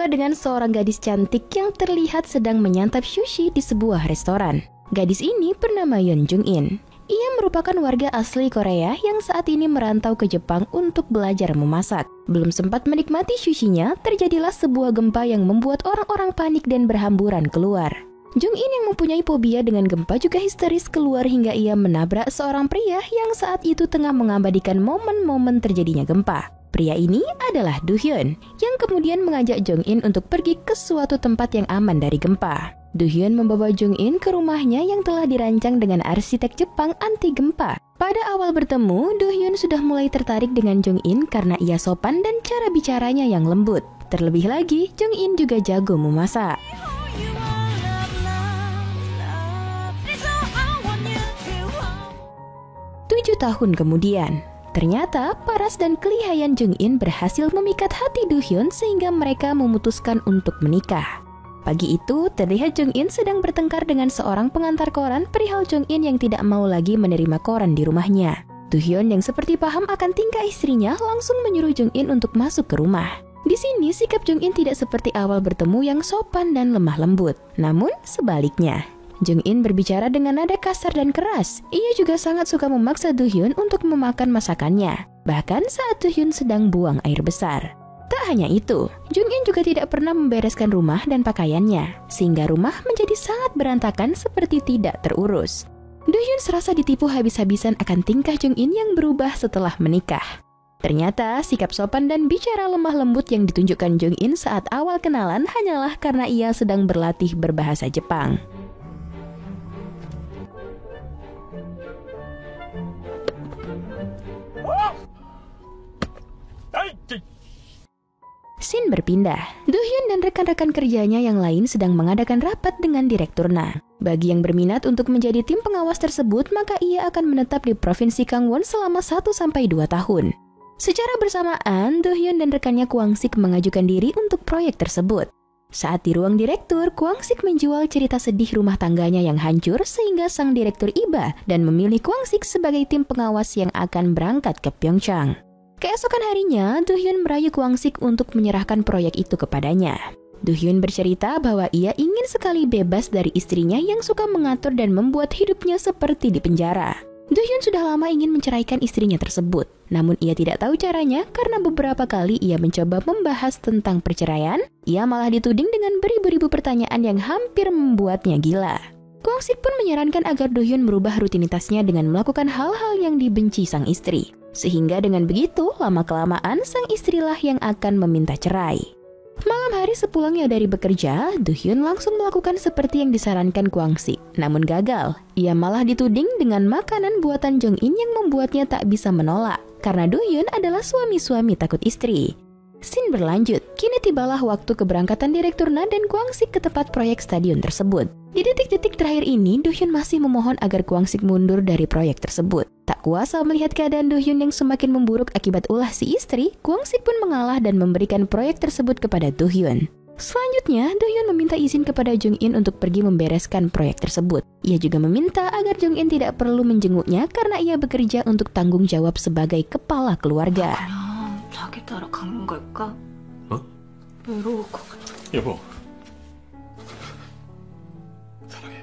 dibuka dengan seorang gadis cantik yang terlihat sedang menyantap sushi di sebuah restoran. Gadis ini bernama Yeon Jung In. Ia merupakan warga asli Korea yang saat ini merantau ke Jepang untuk belajar memasak. Belum sempat menikmati sushinya, terjadilah sebuah gempa yang membuat orang-orang panik dan berhamburan keluar. Jung In yang mempunyai fobia dengan gempa juga histeris keluar hingga ia menabrak seorang pria yang saat itu tengah mengabadikan momen-momen terjadinya gempa. Pria ini adalah Do Hyun, yang kemudian mengajak Jung In untuk pergi ke suatu tempat yang aman dari gempa. Do Hyun membawa Jung In ke rumahnya yang telah dirancang dengan arsitek Jepang anti gempa. Pada awal bertemu, Do Hyun sudah mulai tertarik dengan Jung In karena ia sopan dan cara bicaranya yang lembut. Terlebih lagi, Jung In juga jago memasak. 7 tahun kemudian, ternyata paras dan kelihayan Jung In berhasil memikat hati Do Hyun sehingga mereka memutuskan untuk menikah. Pagi itu, terlihat Jung In sedang bertengkar dengan seorang pengantar koran perihal Jung In yang tidak mau lagi menerima koran di rumahnya. Do Hyun yang seperti paham akan tingkah istrinya langsung menyuruh Jung In untuk masuk ke rumah. Di sini sikap Jung In tidak seperti awal bertemu yang sopan dan lemah lembut, namun sebaliknya. Jung In berbicara dengan nada kasar dan keras. Ia juga sangat suka memaksa Do Hyun untuk memakan masakannya, bahkan saat Do Hyun sedang buang air besar. Tak hanya itu, Jung In juga tidak pernah membereskan rumah dan pakaiannya, sehingga rumah menjadi sangat berantakan seperti tidak terurus. Do Hyun serasa ditipu habis-habisan akan tingkah Jung In yang berubah setelah menikah. Ternyata sikap sopan dan bicara lemah lembut yang ditunjukkan Jung In saat awal kenalan hanyalah karena ia sedang berlatih berbahasa Jepang. Scene berpindah. Do Hyun dan rekan-rekan kerjanya yang lain sedang mengadakan rapat dengan Direktur Na. Bagi yang berminat untuk menjadi tim pengawas tersebut, maka ia akan menetap di Provinsi Gangwon selama 1-2 tahun. Secara bersamaan, Do Hyun dan rekannya Kwang Sik mengajukan diri untuk proyek tersebut. Saat di ruang direktur, Kwang Sik menjual cerita sedih rumah tangganya yang hancur sehingga sang direktur iba dan memilih Kwang Sik sebagai tim pengawas yang akan berangkat ke Pyeongchang. Keesokan harinya, Do Hyun merayu Kwang Sik untuk menyerahkan proyek itu kepadanya. Do Hyun bercerita bahwa ia ingin sekali bebas dari istrinya yang suka mengatur dan membuat hidupnya seperti di penjara. Do Hyun sudah lama ingin menceraikan istrinya tersebut, namun ia tidak tahu caranya karena beberapa kali ia mencoba membahas tentang perceraian, ia malah dituding dengan beribu-ribu pertanyaan yang hampir membuatnya gila. Kwang Sik pun menyarankan agar Do Hyun merubah rutinitasnya dengan melakukan hal-hal yang dibenci sang istri. Sehingga dengan begitu, lama-kelamaan sang istrilah yang akan meminta cerai. Malam hari sepulangnya dari bekerja, Do Hyun langsung melakukan seperti yang disarankan Kwang Sik. Namun gagal, ia malah dituding dengan makanan buatan Jung In yang membuatnya tak bisa menolak. Karena Do Hyun adalah suami-suami takut istri. Scene berlanjut, kini tibalah waktu keberangkatan Direktur Na dan Kwang Sik ke tempat proyek stadion tersebut. Di detik-detik terakhir ini, Do Hyun masih memohon agar Kwang Sik mundur dari proyek tersebut. Tak kuasa melihat keadaan Do Hyun yang semakin memburuk akibat ulah si istri, Kwang Sik pun mengalah dan memberikan proyek tersebut kepada Do Hyun. Selanjutnya, Do Hyun meminta izin kepada Jung In untuk pergi membereskan proyek tersebut. Ia juga meminta agar Jung In tidak perlu menjenguknya karena ia bekerja untuk tanggung jawab sebagai kepala keluarga. 자기 따라 간 걸까? 어? 외로울 것 같아. 여보. 사랑해.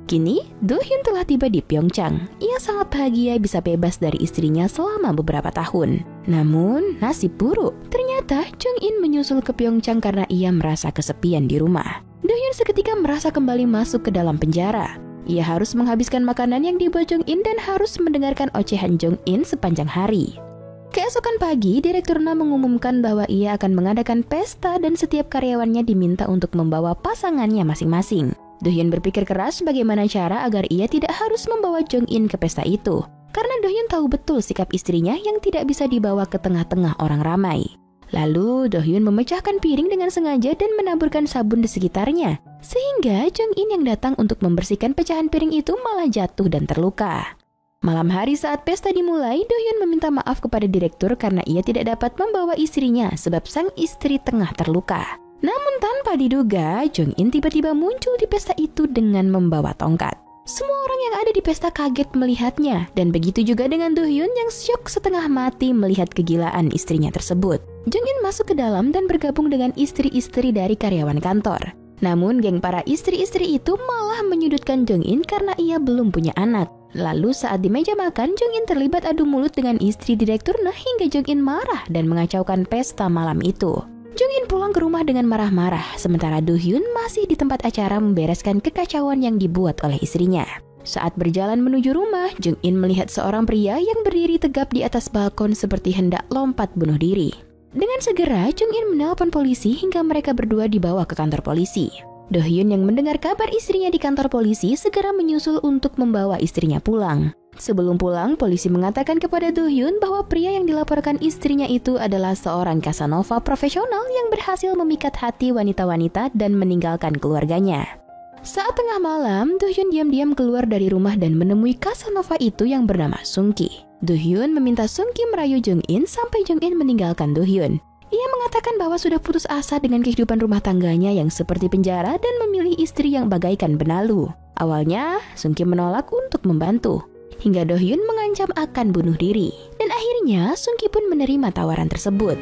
Kini, Do Hyun telah tiba di Pyeongchang. Ia sangat bahagia bisa bebas dari istrinya selama beberapa tahun. Namun, nasib buruk. Ternyata, Jung In menyusul ke Pyeongchang karena ia merasa kesepian di rumah. Do Hyun seketika merasa kembali masuk ke dalam penjara. Ia harus menghabiskan makanan yang dibuat Jung In dan harus mendengarkan ocehan Jung In sepanjang hari. Keesokan pagi, Direktur Na mengumumkan bahwa ia akan mengadakan pesta dan setiap karyawannya diminta untuk membawa pasangannya masing-masing. Do Hyun berpikir keras bagaimana cara agar ia tidak harus membawa Jung In ke pesta itu. Karena Do Hyun tahu betul sikap istrinya yang tidak bisa dibawa ke tengah-tengah orang ramai. Lalu, Do Hyun memecahkan piring dengan sengaja dan menaburkan sabun di sekitarnya. Sehingga Jung In yang datang untuk membersihkan pecahan piring itu malah jatuh dan terluka. Malam hari saat pesta dimulai, Do Hyun meminta maaf kepada direktur karena ia tidak dapat membawa istrinya sebab sang istri tengah terluka. Namun tanpa diduga, Jung In tiba-tiba muncul di pesta itu dengan membawa tongkat. Semua orang yang ada di pesta kaget melihatnya, dan begitu juga dengan Do Hyun yang syok setengah mati melihat kegilaan istrinya tersebut. Jung In masuk ke dalam dan bergabung dengan istri-istri dari karyawan kantor. Namun geng para istri-istri itu malah menyudutkan Jung In karena ia belum punya anak. Lalu saat di meja makan, Jung In terlibat adu mulut dengan istri direktur Nah hingga Jung In marah dan mengacaukan pesta malam itu. Jung In pulang ke rumah dengan marah-marah, sementara Do Hyun masih di tempat acara membereskan kekacauan yang dibuat oleh istrinya. Saat berjalan menuju rumah, Jung In melihat seorang pria yang berdiri tegap di atas balkon seperti hendak lompat bunuh diri. Dengan segera, Jung In menelpon polisi hingga mereka berdua dibawa ke kantor polisi. Do Hyun yang mendengar kabar istrinya di kantor polisi segera menyusul untuk membawa istrinya pulang. Sebelum pulang, polisi mengatakan kepada Do Hyun bahwa pria yang dilaporkan istrinya itu adalah seorang Casanova profesional yang berhasil memikat hati wanita-wanita dan meninggalkan keluarganya. Saat tengah malam, Do Hyun diam-diam keluar dari rumah dan menemui Casanova itu yang bernama Sung Ki. Do Hyun meminta Sung Ki merayu Jung In sampai Jung In meninggalkan Do Hyun. Ia mengatakan bahwa sudah putus asa dengan kehidupan rumah tangganya yang seperti penjara dan memilih istri yang bagaikan benalu. Awalnya, Sung Ki menolak untuk membantu, hingga Do Hyun mengancam akan bunuh diri. Dan akhirnya, Sung Ki pun menerima tawaran tersebut.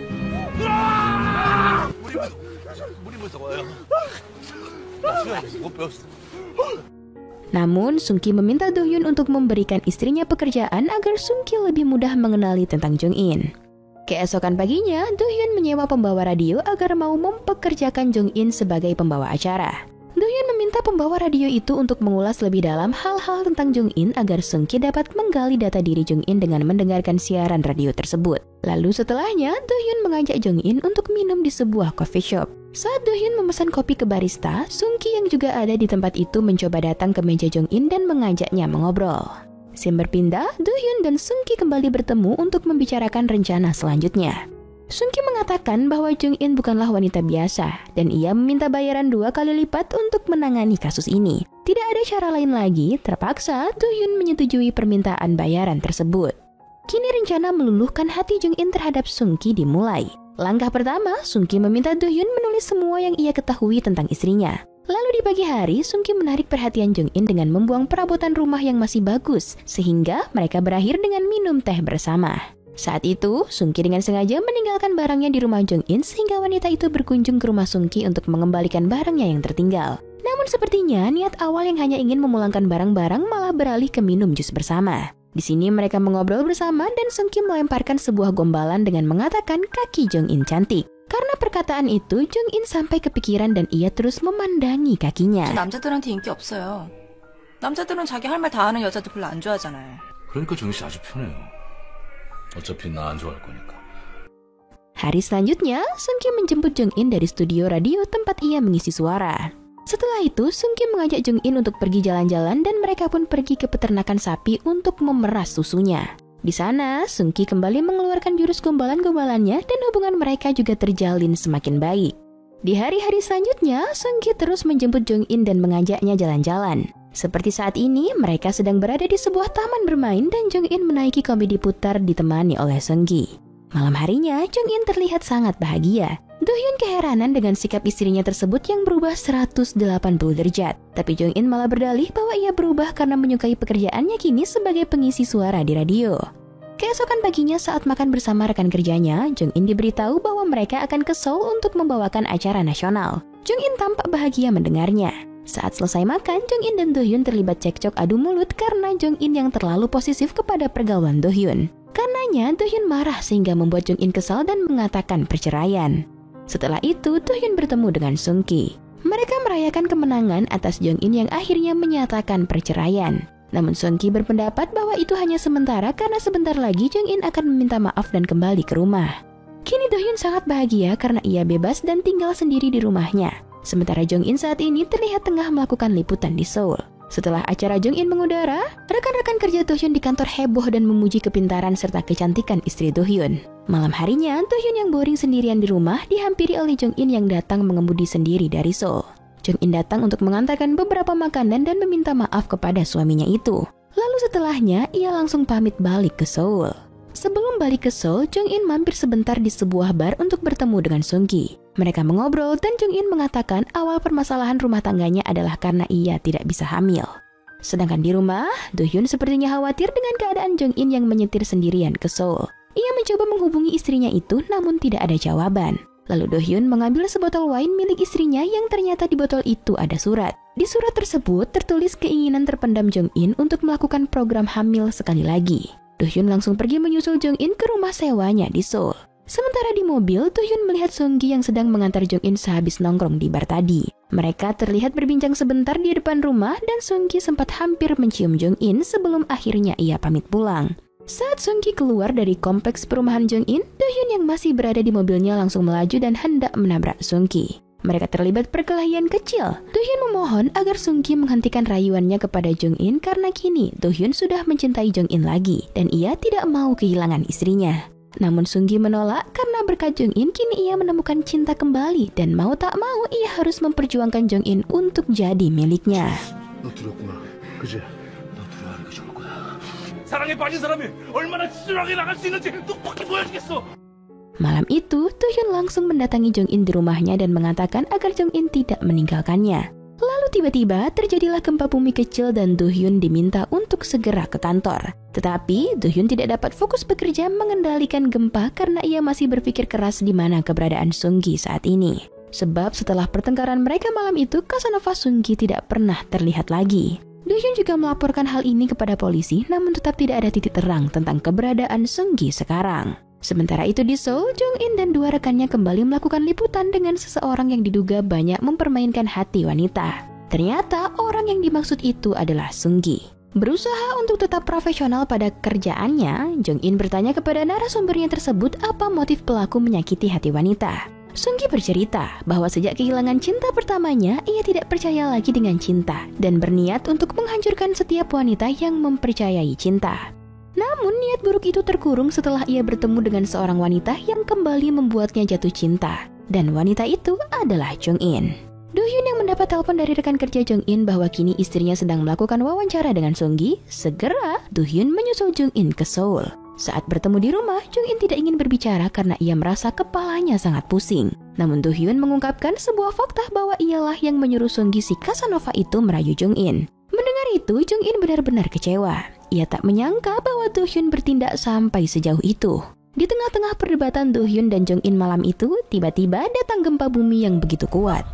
Namun, Sung Ki meminta Do Hyun untuk memberikan istrinya pekerjaan agar Sung Ki lebih mudah mengenali tentang Jung In. Keesokan paginya, Do Hyun menyewa pembawa radio agar mau mempekerjakan Jung In sebagai pembawa acara. Do Hyun meminta pembawa radio itu untuk mengulas lebih dalam hal-hal tentang Jung In agar Sung Ki dapat menggali data diri Jung In dengan mendengarkan siaran radio tersebut. Lalu setelahnya, Do Hyun mengajak Jung In untuk minum di sebuah coffee shop. Saat Do Hyun memesan kopi ke barista, Sung Ki yang juga ada di tempat itu mencoba datang ke meja Jung In dan mengajaknya mengobrol. Scene berpindah, Do Hyun dan Sung Ki kembali bertemu untuk membicarakan rencana selanjutnya. Sung Ki mengatakan bahwa Jung In bukanlah wanita biasa dan ia meminta bayaran 2 kali lipat untuk menangani kasus ini. Tidak ada cara lain lagi, terpaksa Do Hyun menyetujui permintaan bayaran tersebut. Kini rencana meluluhkan hati Jung In terhadap Sung Ki dimulai. Langkah pertama, Sung Ki meminta Do Hyun menulis semua yang ia ketahui tentang istrinya. Lalu di pagi hari, Sung Ki menarik perhatian Jung In dengan membuang perabotan rumah yang masih bagus, sehingga mereka berakhir dengan minum teh bersama. Saat itu, Sung Ki dengan sengaja meninggalkan barangnya di rumah Jung In sehingga wanita itu berkunjung ke rumah Sung Ki untuk mengembalikan barangnya yang tertinggal. Namun sepertinya niat awal yang hanya ingin memulangkan barang-barang malah beralih ke minum jus bersama. Di sini mereka mengobrol bersama dan Sung Ki melemparkan sebuah gombalan dengan mengatakan kaki Jung In cantik. Karena perkataan itu, Jung In sampai kepikiran dan ia terus memandangi kakinya. 남자들한테 인기 없어요. 남자들은 자기 할 말 다 하는 여자들 별로 안 좋아하잖아요. 그러니까 정희 씨 아주 편해요. 어차피 나 안 좋아할 거니까. Hari selanjutnya, Sung Ki menjemput Jung In dari studio radio tempat ia mengisi suara. Setelah itu, Sung Ki mengajak Jung In untuk pergi jalan-jalan dan mereka pun pergi ke peternakan sapi untuk memeras susunya. Di sana, Sung Ki kembali mengeluarkan jurus gombalan-gombalannya dan hubungan mereka juga terjalin semakin baik. Di hari-hari selanjutnya, Sung Ki terus menjemput Jung In dan mengajaknya jalan-jalan. Seperti saat ini, mereka sedang berada di sebuah taman bermain dan Jung In menaiki komedi putar ditemani oleh Sung Ki. Malam harinya, Jung In terlihat sangat bahagia. Do Hyun keheranan dengan sikap istrinya tersebut yang berubah 180 derajat. Tapi Jung In malah berdalih bahwa ia berubah karena menyukai pekerjaannya kini sebagai pengisi suara di radio. Keesokan paginya saat makan bersama rekan kerjanya, Jung In diberitahu bahwa mereka akan ke Seoul untuk membawakan acara nasional. Jung In tampak bahagia mendengarnya. Saat selesai makan, Jung In dan Do Hyun terlibat cekcok adu mulut karena Jung In yang terlalu posesif kepada pergaulan Do Hyun. Karenanya, Do Hyun marah sehingga membuat Jung In kesal dan mengatakan perceraian. Setelah itu, Do Hyun bertemu dengan Sung Ki. Mereka merayakan kemenangan atas Jung In yang akhirnya menyatakan perceraian. Namun Sung Ki berpendapat bahwa itu hanya sementara karena sebentar lagi Jung In akan meminta maaf dan kembali ke rumah. Kini Do Hyun sangat bahagia karena ia bebas dan tinggal sendiri di rumahnya. Sementara Jung In saat ini terlihat tengah melakukan liputan di Seoul. Setelah acara Jung In mengudara, rekan-rekan kerja Do Hyun di kantor heboh dan memuji kepintaran serta kecantikan istri Do Hyun. Malam harinya, Do Hyun yang boring sendirian di rumah dihampiri oleh Jung In yang datang mengemudi sendiri dari Seoul. Jung In datang untuk mengantarkan beberapa makanan dan meminta maaf kepada suaminya itu. Lalu setelahnya, ia langsung pamit balik ke Seoul. Sebelum balik ke Seoul, Jung In mampir sebentar di sebuah bar untuk bertemu dengan Sung Ki. Mereka mengobrol dan Jung In mengatakan awal permasalahan rumah tangganya adalah karena ia tidak bisa hamil. Sedangkan di rumah, Do-hyun sepertinya khawatir dengan keadaan Jong-in yang menyetir sendirian ke Seoul. Ia mencoba menghubungi istrinya itu namun tidak ada jawaban. Lalu Do-hyun mengambil sebotol wine milik istrinya yang ternyata di botol itu ada surat. Di surat tersebut tertulis keinginan terpendam Jong-in untuk melakukan program hamil sekali lagi. Do-hyun langsung pergi menyusul Jong-in ke rumah sewanya di Seoul. Sementara di mobil, Do-hyun melihat Sung-gi yang sedang mengantar Jong-in sehabis nongkrong di bar tadi. Mereka terlihat berbincang sebentar di depan rumah dan Sung-gi sempat hampir mencium Jong-in sebelum akhirnya ia pamit pulang. Saat Sung-gi keluar dari kompleks perumahan Jong-in, Do-hyun yang masih berada di mobilnya langsung melaju dan hendak menabrak Sung-gi. Mereka terlibat perkelahian kecil. Do-hyun memohon agar Sung-gi menghentikan rayuannya kepada Jong-in karena kini Do-hyun sudah mencintai Jong-in lagi dan ia tidak mau kehilangan istrinya. Namun Sung-gi menolak karena berkat Jong-in kini ia menemukan cinta kembali dan mau tak mau ia harus memperjuangkan Jong-in untuk jadi miliknya. 너 두렵구나. 그지? 너 두려워하는 게 좋을 거야. 사랑에 빠진 사람이 얼마나 치열하게 나갈 수 있는지 똑똑히 보여주겠어. Malam itu, Do-hyun langsung mendatangi Jong-in di rumahnya dan mengatakan agar Jong-in tidak meninggalkannya. Lalu tiba-tiba terjadilah gempa bumi kecil dan Do-hyun diminta untuk segera ke kantor. Tetapi Do-hyun tidak dapat fokus bekerja mengendalikan gempa karena ia masih berpikir keras di mana keberadaan Sung-gi saat ini. Sebab setelah pertengkaran mereka malam itu, Casanova Sung-gi tidak pernah terlihat lagi. Do-hyun juga melaporkan hal ini kepada polisi namun tetap tidak ada titik terang tentang keberadaan Sung-gi sekarang. Sementara itu di Seoul, Jong-in dan dua rekannya kembali melakukan liputan dengan seseorang yang diduga banyak mempermainkan hati wanita. Ternyata orang yang dimaksud itu adalah Sung-gi. Berusaha untuk tetap profesional pada kerjaannya, Jong-in bertanya kepada narasumbernya tersebut apa motif pelaku menyakiti hati wanita. Sung-gi bercerita bahwa sejak kehilangan cinta pertamanya, ia tidak percaya lagi dengan cinta dan berniat untuk menghancurkan setiap wanita yang mempercayai cinta. Namun niat buruk itu terkurung setelah ia bertemu dengan seorang wanita yang kembali membuatnya jatuh cinta. Dan wanita itu adalah Jong-in. Do-hyun yang mendapat telepon dari rekan kerja Jong-in bahwa kini istrinya sedang melakukan wawancara dengan Sung-gi, segera Do-hyun menyusul Jong-in ke Seoul. Saat bertemu di rumah, Jong-in tidak ingin berbicara karena ia merasa kepalanya sangat pusing. Namun Do-hyun mengungkapkan sebuah fakta bahwa ialah yang menyuruh Sung-gi si Casanova itu merayu Jong-in. Mendengar itu, Jong-in benar-benar kecewa. Ia tak menyangka bahwa Do-hyun bertindak sampai sejauh itu. Di tengah-tengah perdebatan Do-hyun dan Jong-in malam itu, tiba-tiba datang gempa bumi yang begitu kuat.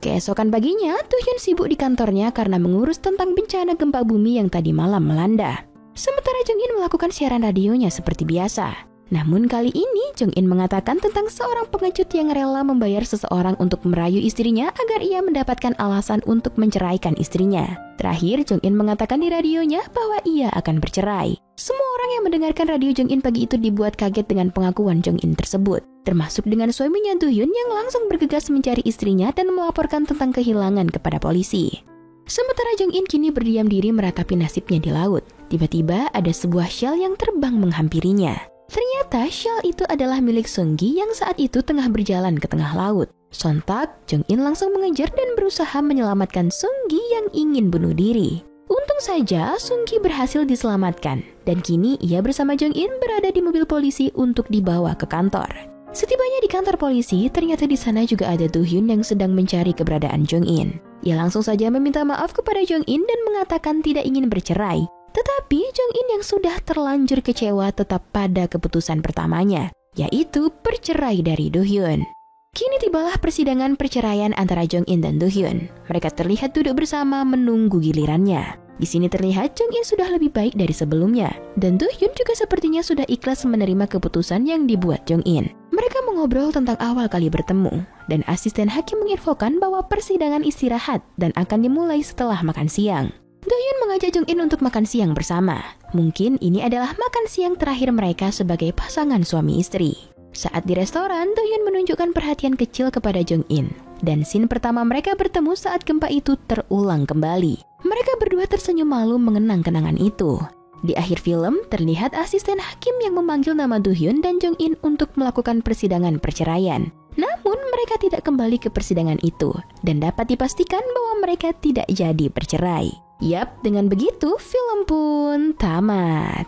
Keesokan paginya, Do-hyun sibuk di kantornya karena mengurus tentang bencana gempa bumi yang tadi malam melanda. Sementara Jong-in melakukan siaran radionya seperti biasa. Namun kali ini Jong-in mengatakan tentang seorang pengecut yang rela membayar seseorang untuk merayu istrinya agar ia mendapatkan alasan untuk menceraikan istrinya. Terakhir Jong-in mengatakan di radionya bahwa ia akan bercerai. Semua orang yang mendengarkan radio Jong-in pagi itu dibuat kaget dengan pengakuan Jong-in tersebut, termasuk dengan suaminya Do-hyun yang langsung bergegas mencari istrinya dan melaporkan tentang kehilangan kepada polisi. Sementara Jong-in kini berdiam diri meratapi nasibnya di laut. Tiba-tiba ada sebuah shell yang terbang menghampirinya. Ternyata shell itu adalah milik Sung-gi yang saat itu tengah berjalan ke tengah laut. Sontak, Jong-in langsung mengejar dan berusaha menyelamatkan Sung-gi yang ingin bunuh diri. Untung saja Sung-gi berhasil diselamatkan dan kini ia bersama Jong-in berada di mobil polisi untuk dibawa ke kantor. Setibanya di kantor polisi, ternyata di sana juga ada Do-hyun yang sedang mencari keberadaan Jong-in. Ia langsung saja meminta maaf kepada Jong-in dan mengatakan tidak ingin bercerai. Tetapi Jong-in yang sudah terlanjur kecewa tetap pada keputusan pertamanya, yaitu bercerai dari Do-hyun. Kini tibalah persidangan perceraian antara Jong-in dan Do-hyun. Mereka terlihat duduk bersama menunggu gilirannya. Di sini terlihat Jong-in sudah lebih baik dari sebelumnya, dan Do-hyun juga sepertinya sudah ikhlas menerima keputusan yang dibuat Jong-in. Mereka mengobrol tentang awal kali bertemu, dan asisten hakim menginfokan bahwa persidangan istirahat dan akan dimulai setelah makan siang. Do-hyun mengajak Jong-in untuk makan siang bersama. Mungkin ini adalah makan siang terakhir mereka sebagai pasangan suami istri. Saat di restoran, Do-hyun menunjukkan perhatian kecil kepada Jong-in. Dan scene pertama mereka bertemu saat gempa itu terulang kembali. Mereka berdua tersenyum malu mengenang kenangan itu. Di akhir film, terlihat asisten hakim yang memanggil nama Do-hyun dan Jong-in untuk melakukan persidangan perceraian. Namun mereka tidak kembali ke persidangan itu. Dan dapat dipastikan bahwa mereka tidak jadi bercerai. Yap, dengan begitu film pun tamat.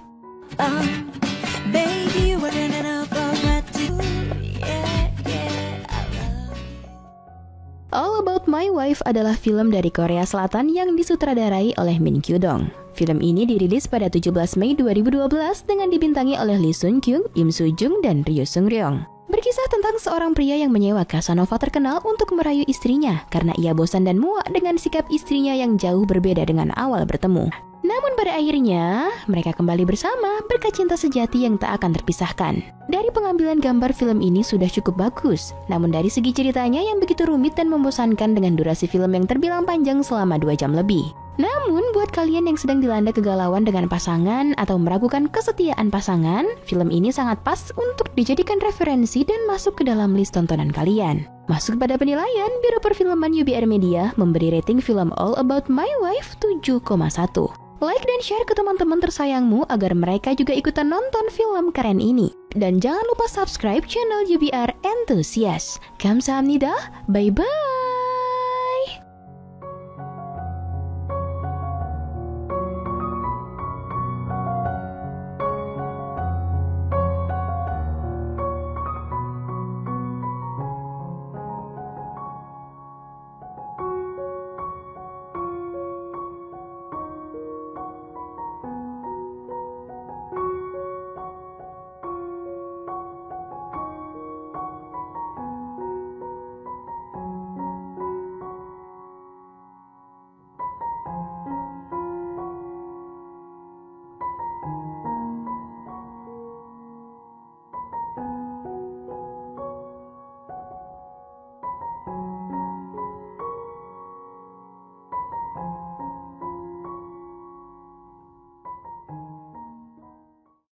Baby, you were in an alcohol, yeah, yeah. My Wife adalah film dari Korea Selatan yang disutradarai oleh Min Kyu-dong. Film ini dirilis pada 17 Mei 2012 dengan dibintangi oleh Lee Sun Kyung, Im Soo Jung, dan Ryu Seung Ryong. Berkisah tentang seorang pria yang menyewa Casanova terkenal untuk merayu istrinya karena ia bosan dan muak dengan sikap istrinya yang jauh berbeda dengan awal bertemu. Namun pada akhirnya, mereka kembali bersama berkat cinta sejati yang tak akan terpisahkan. Dari pengambilan gambar film ini sudah cukup bagus, namun dari segi ceritanya yang begitu rumit dan membosankan dengan durasi film yang terbilang panjang selama 2 jam lebih. Namun, buat kalian yang sedang dilanda kegalauan dengan pasangan atau meragukan kesetiaan pasangan, film ini sangat pas untuk dijadikan referensi dan masuk ke dalam list tontonan kalian. Masuk pada penilaian, Biro Perfilman UBR Media memberi rating film All About My Wife 7,1. Like dan share ke teman-teman tersayangmu agar mereka juga ikutan nonton film keren ini. Dan jangan lupa subscribe channel UBR Enthusiast. Kamsahamnida, bye-bye!